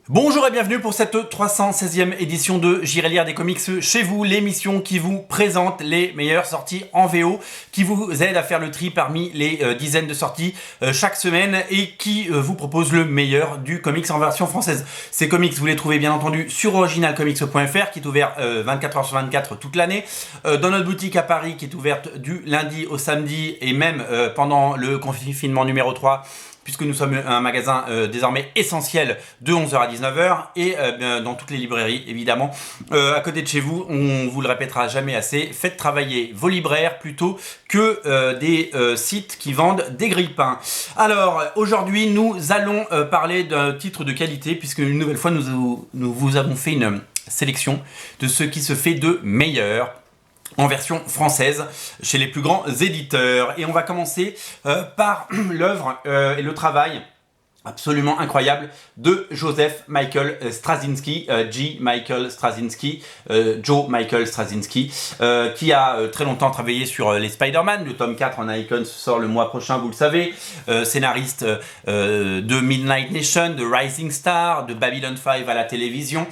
Bonjour et bienvenue pour cette 316e édition de J'irai lire des comics chez vous, l'émission qui vous présente les meilleures sorties en VO, qui vous aide à faire le tri parmi les dizaines de sorties chaque semaine et qui vous propose le meilleur du comics en version française. Ces comics, vous les trouvez bien entendu sur originalcomics.fr qui est ouvert 24h sur 24 toute l'année, dans notre boutique à Paris qui est ouverte du lundi au samedi et même pendant le confinement numéro 3, puisque nous sommes un magasin désormais essentiel de 11h à 19h et dans toutes les librairies évidemment. À côté de chez vous, on vous le répétera jamais assez, faites travailler vos libraires plutôt que des sites qui vendent des grille-pains. Alors aujourd'hui nous allons parler d'un titre de qualité, puisque une nouvelle fois nous vous avons fait une sélection de ce qui se fait de meilleur en version française chez les plus grands éditeurs. Et on va commencer par l'œuvre et le travail absolument incroyable de Joseph Michael Straczynski, Joe Michael Straczynski, qui a très longtemps travaillé sur les Spider-Man. Le tome 4 en Icons sort le mois prochain, vous le savez. Scénariste de Midnight Nation, de Rising Star, de Babylon 5 à la télévision,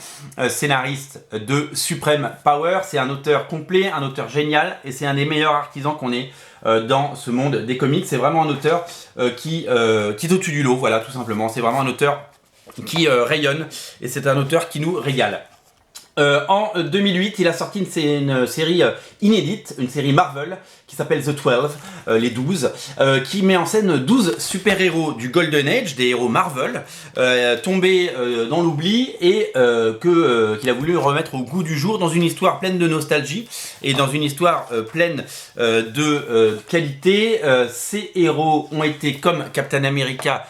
scénariste de Supreme Power. C'est un auteur complet, un auteur génial, et c'est un des meilleurs artisans qu'on ait dans ce monde des comics. C'est vraiment un auteur qui est au-dessus du lot, voilà, tout simplement. C'est vraiment un auteur qui rayonne, et c'est un auteur qui nous régale. En 2008, il a sorti une série inédite, une série Marvel, qui s'appelle The 12, les 12, qui met en scène 12 super-héros du Golden Age, des héros Marvel, tombés dans l'oubli et qu'il a voulu remettre au goût du jour dans une histoire pleine de nostalgie et dans une histoire pleine de qualité. Ces héros ont été, comme Captain America,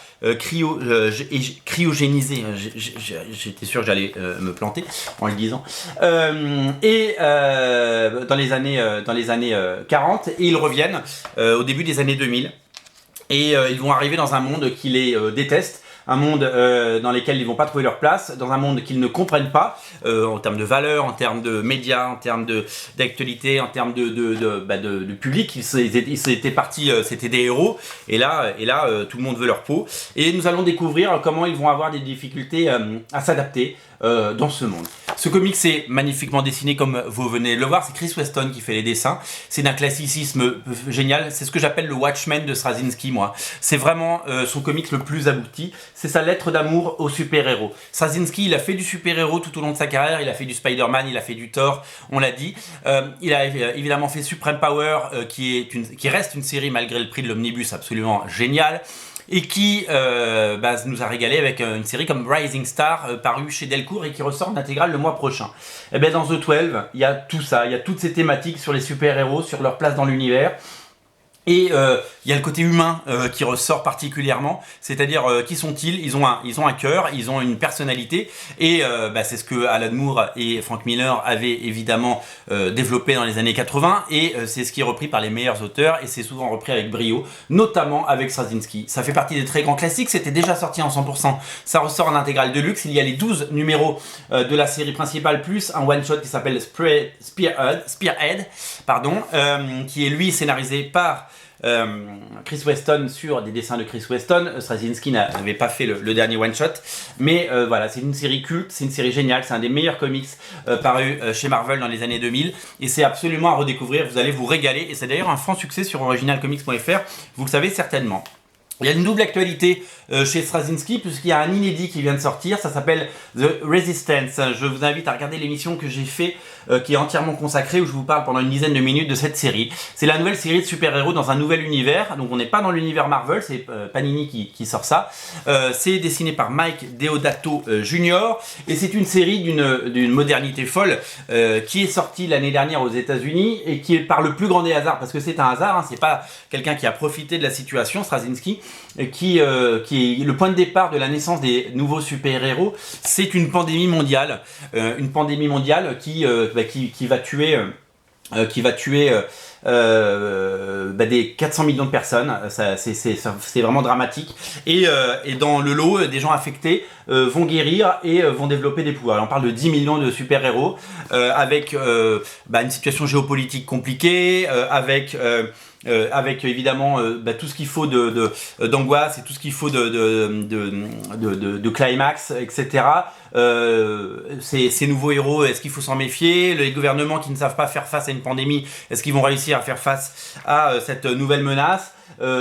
cryogénisé, j'étais sûr que j'allais me planter en le disant, dans les années 40, et ils reviennent au début des années 2000, et ils vont arriver dans un monde qui les déteste, un monde dans lequel ils vont pas trouver leur place, dans un monde qu'ils ne comprennent pas en termes de valeurs, en termes de médias, en termes d'actualité, en termes de public. Ils étaient partis, c'était des héros, et là tout le monde veut leur peau, et nous allons découvrir comment ils vont avoir des difficultés à s'adapter dans ce monde. Ce comic c'est magnifiquement dessiné, comme vous venez de le voir. C'est Chris Weston qui fait les dessins. C'est d'un classicisme génial. C'est ce que j'appelle le Watchmen de Straczynski, moi. C'est vraiment son comic le plus abouti. C'est sa lettre d'amour aux super-héros. Straczynski, il a fait du super-héros tout au long de sa carrière. Il a fait du Spider-Man, il a fait du Thor, on l'a dit. Il a évidemment fait Supreme Power, qui reste une série malgré le prix de l'omnibus absolument géniale, et qui nous a régalé avec une série comme Rising Star, parue chez Delcourt et qui ressort en intégrale le mois prochain. Et bien dans The 12, il y a tout ça, il y a toutes ces thématiques sur les super-héros, sur leur place dans l'univers. Et il y a le côté humain qui ressort particulièrement, c'est-à-dire qui sont-ils ? Ils ont un cœur, ils ont une personnalité, et c'est ce que Alan Moore et Frank Miller avaient évidemment développé dans les années 80, et c'est ce qui est repris par les meilleurs auteurs, et c'est souvent repris avec brio, notamment avec Straczynski. Ça fait partie des très grands classiques, c'était déjà sorti en 100%, ça ressort en intégrale de luxe. Il y a les 12 numéros de la série principale, plus un one-shot qui s'appelle Spearhead, qui est lui scénarisé par Chris Weston sur des dessins de Chris Weston. Straczynski n'avait pas fait le dernier one shot, mais voilà, c'est une série culte, c'est une série géniale, c'est un des meilleurs comics parus chez Marvel dans les années 2000, et c'est absolument à redécouvrir. Vous allez vous régaler, et c'est d'ailleurs un franc succès sur originalcomics.fr, vous le savez certainement. Il y a une double actualité chez Straczynski, puisqu'il y a un inédit qui vient de sortir, ça s'appelle The Resistance. Je vous invite à regarder l'émission que j'ai fait, qui est entièrement consacrée, où je vous parle pendant une dizaine de minutes de cette série. C'est la nouvelle série de super-héros dans un nouvel univers, donc on n'est pas dans l'univers Marvel, c'est Panini qui sort ça. C'est dessiné par Mike Deodato Jr., et c'est une série d'une modernité folle, qui est sortie l'année dernière aux États-Unis, et qui est par le plus grand des hasards, parce que c'est un hasard, hein, c'est pas quelqu'un qui a profité de la situation, Straczynski, qui est le point de départ de la naissance des nouveaux super-héros. C'est une pandémie mondiale, qui va tuer des 400 millions de personnes. C'est vraiment dramatique, et dans le lot, des gens affectés vont guérir et vont développer des pouvoirs. Alors, on parle de 10 millions de super-héros, avec une situation géopolitique compliquée, avec avec évidemment tout ce qu'il faut d'angoisse et tout ce qu'il faut de climax, etc. Ces nouveaux héros, est-ce qu'il faut s'en méfier? Les gouvernements qui ne savent pas faire face à une pandémie, est-ce qu'ils vont réussir à faire face à cette nouvelle menace?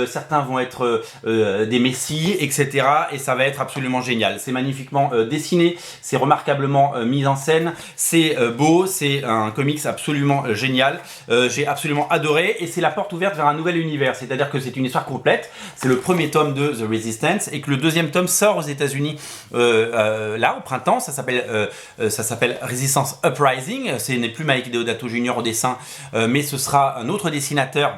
Certains vont être des messies, etc. Et ça va être absolument génial. C'est magnifiquement dessiné, c'est remarquablement mis en scène, c'est beau, c'est un comics absolument génial. J'ai absolument adoré et c'est la porte ouverte vers un nouvel univers. C'est-à-dire que c'est une histoire complète. C'est le premier tome de The Resistance et que le deuxième tome sort aux États-Unis là au printemps. Ça s'appelle Resistance Uprising. Ce n'est plus Mike Deodato Jr. au dessin, mais ce sera un autre dessinateur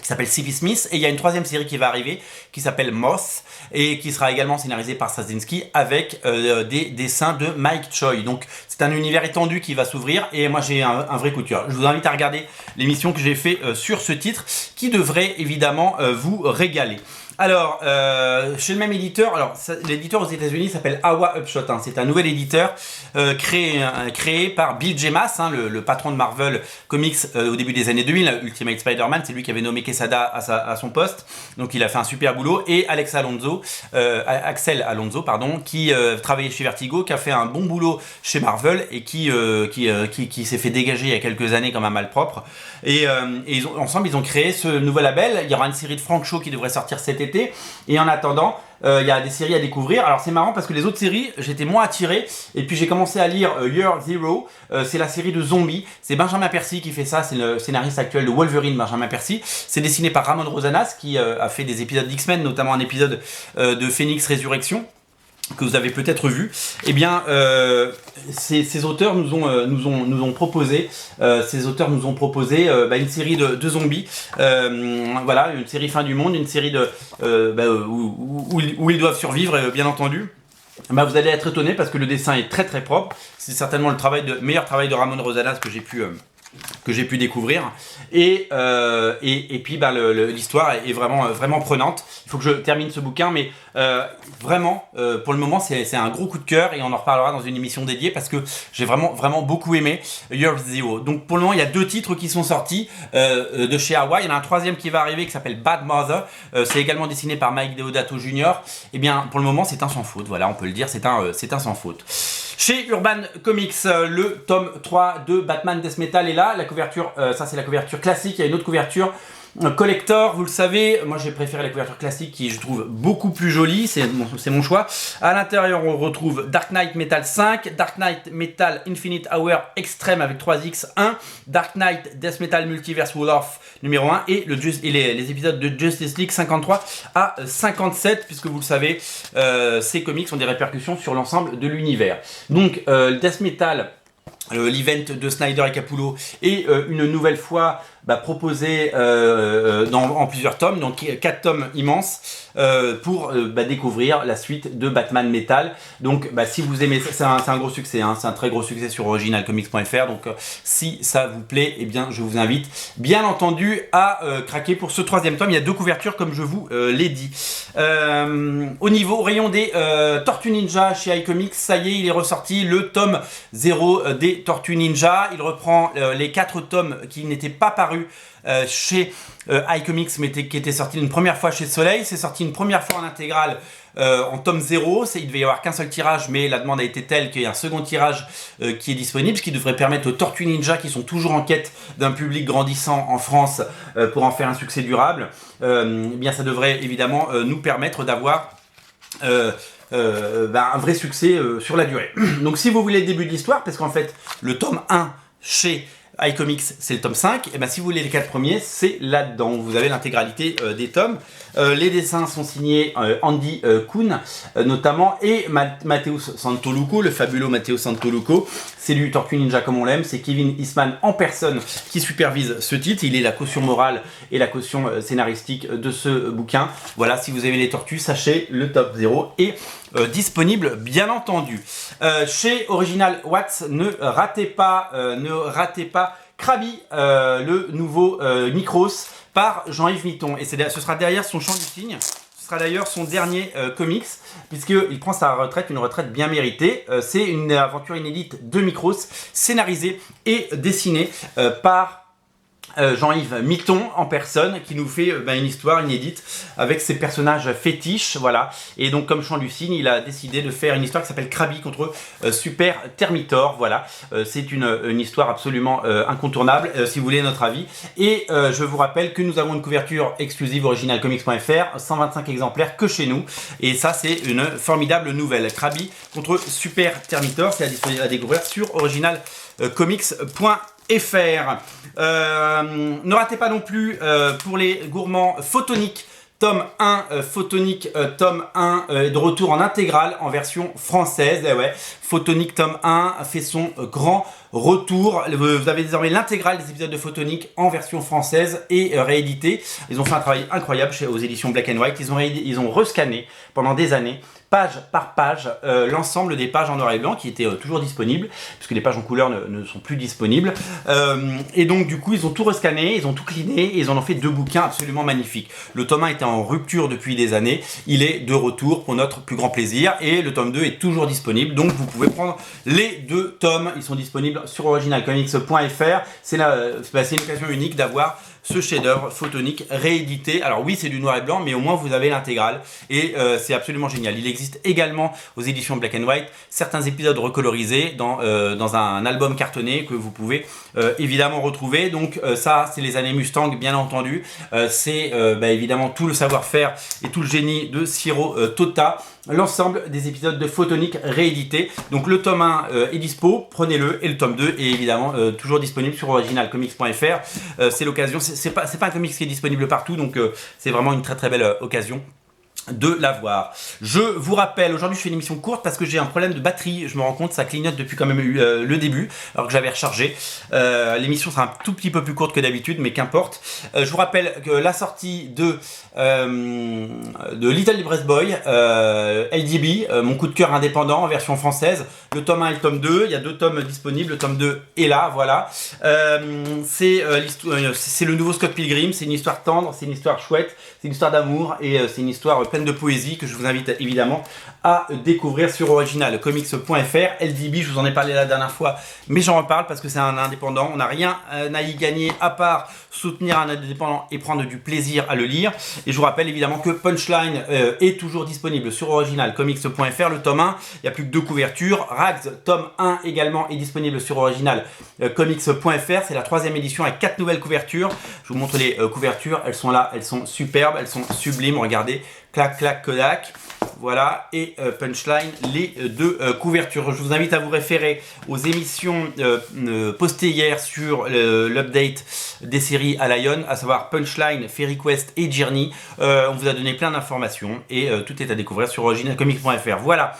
qui s'appelle C.V. Smith, et il y a une troisième série qui va arriver qui s'appelle Moth et qui sera également scénarisée par Straczynski avec des dessins de Mike Choi. Donc c'est un univers étendu qui va s'ouvrir et moi j'ai un vrai coup de cœur. Je vous invite à regarder l'émission que j'ai fait sur ce titre qui devrait évidemment vous régaler. Alors, chez le même éditeur, l'éditeur aux États-Unis s'appelle Awa Upshot. C'est un nouvel éditeur créé par Bill Jemas, le patron de Marvel Comics au début des années 2000. Ultimate Spider-Man, c'est lui qui avait nommé Quesada à son poste. Donc, il a fait un super boulot. Et Axel Alonso, qui travaillait chez Vertigo, qui a fait un bon boulot chez Marvel et qui s'est fait dégager il y a quelques années comme un malpropre. Et ensemble, ils ont créé ce nouveau label. Il y aura une série de Frank Shaw qui devrait sortir cet été. Et en attendant, il y a des séries à découvrir. Alors c'est marrant parce que les autres séries, j'étais moins attiré. Et puis j'ai commencé à lire Year Zero. C'est la série de zombies. C'est Benjamin Percy qui fait ça. C'est le scénariste actuel de Wolverine, Benjamin Percy. C'est dessiné par Ramon Rosanas qui a fait des épisodes d'X-Men, notamment un épisode de Phoenix Résurrection que vous avez peut-être vu. Eh bien, ces auteurs nous ont proposé une série de zombies. Voilà, une série fin du monde, une série où ils doivent survivre, bien entendu. Vous allez être étonné parce que le dessin est très très propre. C'est certainement le meilleur travail de Ramon Rosanas que j'ai pu découvrir et puis l'histoire est vraiment prenante. Il faut que je termine ce bouquin, mais vraiment pour le moment c'est un gros coup de cœur et on en reparlera dans une émission dédiée parce que j'ai vraiment beaucoup aimé Year Zero. Donc pour le moment il y a 2 titres qui sont sortis de chez Awa. Il y en a un troisième qui va arriver qui s'appelle Bad Mother. C'est également dessiné par Mike Deodato Jr. Et bien pour le moment c'est un sans faute, voilà, on peut le dire, c'est un sans faute. Chez Urban Comics, le tome 3 de Batman Death Metal est là. La couverture, ça c'est la couverture classique. Il y a une autre couverture collector, vous le savez. Moi j'ai préféré la couverture classique qui je trouve beaucoup plus jolie. C'est mon choix. À l'intérieur on retrouve Dark Knight Metal 5, Dark Knight Metal Infinite Hour Extreme avec 3x1, Dark Knight Death Metal Multiverse War-Off numéro 1 et les épisodes de Justice League 53 à 57, puisque vous le savez, ces comics ont des répercussions sur l'ensemble de l'univers. Donc Death Metal, l'event de Snyder et Capullo est une nouvelle fois proposé en plusieurs tomes, donc 4 tomes immenses pour découvrir la suite de Batman Metal. Donc si vous aimez ça, c'est un gros succès, c'est un très gros succès sur originalcomics.fr. Donc si ça vous plaît, eh bien je vous invite bien entendu à craquer pour ce 3e tome. Il y a 2 couvertures comme je vous l'ai dit. Au rayon des Tortues Ninja chez iComics, ça y est, il est ressorti le tome 0 des Tortues Ninja. Il reprend les 4 tomes qui n'étaient pas parus chez iComics mais qui était sorti une première fois chez Soleil. C'est sorti une première fois en intégrale en tome 0. Il devait y avoir qu'un seul tirage, mais la demande a été telle qu'il y a un second tirage qui est disponible, ce qui devrait permettre aux Tortues Ninja, qui sont toujours en quête d'un public grandissant en France pour en faire un succès durable, bien ça devrait évidemment nous permettre d'avoir un vrai succès sur la durée. Donc si vous voulez le début de l'histoire, parce qu'en fait le tome 1 chez iComics c'est le tome 5, et si vous voulez les 4 premiers, c'est là-dedans. Vous avez l'intégralité des tomes. Les dessins sont signés Andy Kuhn notamment, et Matteus Santoluco, le fabuleux Matteo Santoluco. C'est lui, Tortue Ninja comme on l'aime. C'est Kevin Eastman en personne qui supervise ce titre. Il est la caution morale et la caution scénaristique de ce bouquin. Voilà, si vous aimez les tortues, sachez, le top 0 est disponible bien entendu. Chez Original Watts, ne ratez pas Krabi, le nouveau Micros par Jean-Yves Mitton, et ce sera derrière son champ du cygne. Ce sera d'ailleurs son dernier comics, puisqu'il prend sa retraite, une retraite bien méritée. C'est une aventure inédite de Micros, scénarisée et dessinée par Jean-Yves Mitton en personne qui nous fait une histoire inédite avec ses personnages fétiches, voilà. Et donc comme Chant Lucine, il a décidé de faire une histoire qui s'appelle Krabi contre Super Termitor, voilà. C'est une histoire absolument incontournable si vous voulez notre avis. Et je vous rappelle que nous avons une couverture exclusive originalcomics.fr, 125 exemplaires que chez nous. Et ça c'est une formidable nouvelle. Krabi contre Super Termitor, c'est à découvrir sur originalcomics.fr. Ne ratez pas non plus pour les gourmands Photonique tome 1, Photonique tome 1 de retour en intégrale en version française. Eh ouais, Photonique tome 1 fait son grand retour. Vous avez désormais l'intégrale des épisodes de Photonique en version française et réédité. Ils ont fait un travail incroyable aux éditions Black and White. Ils ont rescanné pendant des années, page par page, l'ensemble des pages en noir et blanc qui étaient toujours disponibles, puisque les pages en couleur ne sont plus disponibles. Et donc du coup, ils ont tout rescanné, ils ont tout cleané, et ils en ont fait 2 bouquins absolument magnifiques. Le tome 1 était en rupture depuis des années, il est de retour pour notre plus grand plaisir, et le tome 2 est toujours disponible, donc vous pouvez prendre les 2 tomes, ils sont disponibles sur originalcomics.fr. C'est une occasion unique d'avoir ce chef-d'œuvre Photonique réédité. Alors oui, c'est du noir et blanc, mais au moins vous avez l'intégrale et c'est absolument génial. Il existe également aux éditions Black and White certains épisodes recolorisés dans un album cartonné que vous pouvez évidemment retrouver. Donc ça, c'est les années Mustang, bien entendu. C'est évidemment tout le savoir-faire et tout le génie de Ciro Tota. L'ensemble des épisodes de Photonique réédités. Donc le tome 1 est dispo, prenez-le, et le tome 2 est évidemment toujours disponible sur originalcomics.fr. C'est l'occasion, c'est pas un comics qui est disponible partout, donc c'est vraiment une très très belle occasion de l'avoir. Je vous rappelle, aujourd'hui je fais une émission courte parce que j'ai un problème de batterie, je me rends compte, ça clignote depuis quand même le début, alors que j'avais rechargé. L'émission sera un tout petit peu plus courte que d'habitude, mais qu'importe. Je vous rappelle que la sortie de Little Libraries Boy, LDB, mon coup de cœur indépendant en version française, le tome 1 et le tome 2, il y a 2 tomes disponibles, le tome 2 est là, voilà. C'est le nouveau Scott Pilgrim, c'est une histoire tendre, c'est une histoire chouette, c'est une histoire d'amour et c'est une histoire pleine de poésie que je vous invite évidemment à découvrir sur originalcomics.fr. LDB, je vous en ai parlé la dernière fois, mais j'en reparle parce que c'est un indépendant. On n'a rien à y gagner à part soutenir un indépendant et prendre du plaisir à le lire. Et je vous rappelle évidemment que Punchline est toujours disponible sur originalcomics.fr. Le tome 1, il n'y a plus que 2 couvertures. Rags, tome 1 également est disponible sur originalcomics.fr. C'est la 3e édition avec 4 nouvelles couvertures. Je vous montre les couvertures. Elles sont là, elles sont superbes, elles sont sublimes. Regardez, clac, clac, Kodak. Voilà, et Punchline, les 2 couvertures. Je vous invite à vous référer aux émissions postées hier sur l'update des séries à Lion, à savoir Punchline, Fairy Quest et Journey. On vous a donné plein d'informations et tout est à découvrir sur originalcomics.fr. Voilà,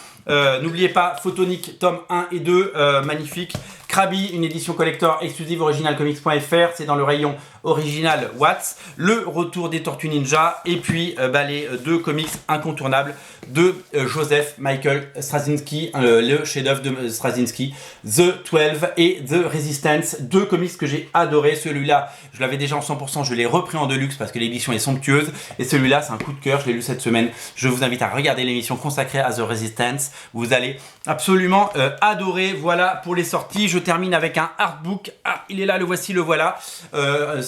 n'oubliez pas Photonique tome 1 et 2, magnifique. Krabi, une édition collector exclusive originalcomics.fr, c'est dans le rayon original Watts. Le retour des Tortues Ninja et puis les 2 comics incontournables de Joseph Michael Straczynski, le chef-d'œuvre de Straczynski, The 12 et The Resistance, 2 comics que j'ai adoré. Celui-là, je l'avais déjà en 100%, je l'ai repris en deluxe parce que l'édition est somptueuse et celui-là, c'est un coup de cœur, je l'ai lu cette semaine. Je vous invite à regarder l'émission consacrée à The Resistance, vous allez absolument adorer. Voilà pour les sorties. Je termine avec un artbook. Ah, il est là, le voici, le voilà.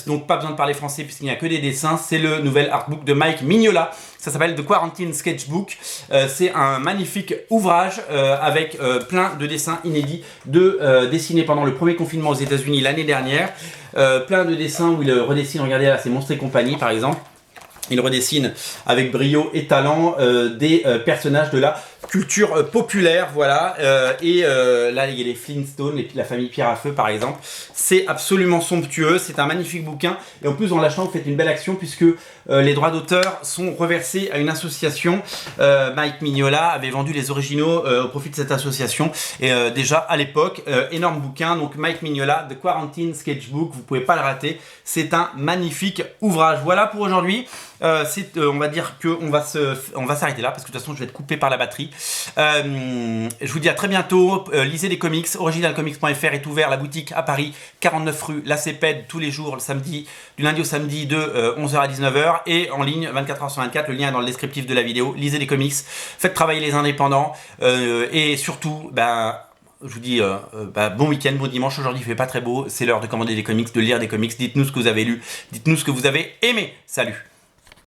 Donc pas besoin de parler français puisqu'il n'y a que des dessins. C'est le nouvel artbook de Mike Mignola. Ça s'appelle The Quarantine Sketchbook. C'est un magnifique ouvrage avec plein de dessins inédits dessinés pendant le premier confinement aux États-Unis l'année dernière. Plein de dessins où il redessine, regardez là, c'est Monstres et compagnie par exemple. Il redessine avec brio et talent des personnages de la culture populaire, voilà. Là, il y a les Flintstones, la famille Pierre à Feu, par exemple. C'est absolument somptueux, c'est un magnifique bouquin. Et en plus, en l'achetant, vous faites une belle action puisque les droits d'auteur sont reversés à une association. Mike Mignola avait vendu les originaux au profit de cette association. Et déjà, à l'époque, énorme bouquin. Donc, Mike Mignola, The Quarantine Sketchbook, vous pouvez pas le rater. C'est un magnifique ouvrage. Voilà pour aujourd'hui. On va dire qu'on va s'arrêter là parce que de toute façon je vais être coupé par la batterie. Je vous dis à très bientôt. Lisez des comics. Originalcomics.fr est ouvert, la boutique à Paris, 49 rue La Cépède, tous les jours, le samedi, du lundi au samedi de 11h à 19h et en ligne 24h sur 24. Le lien est dans le descriptif de la vidéo. Lisez des comics, faites travailler les indépendants et surtout, je vous dis bon week-end, bon dimanche. Aujourd'hui il fait pas très beau, c'est l'heure de commander des comics, de lire des comics. Dites-nous ce que vous avez lu, dites-nous ce que vous avez aimé. Salut!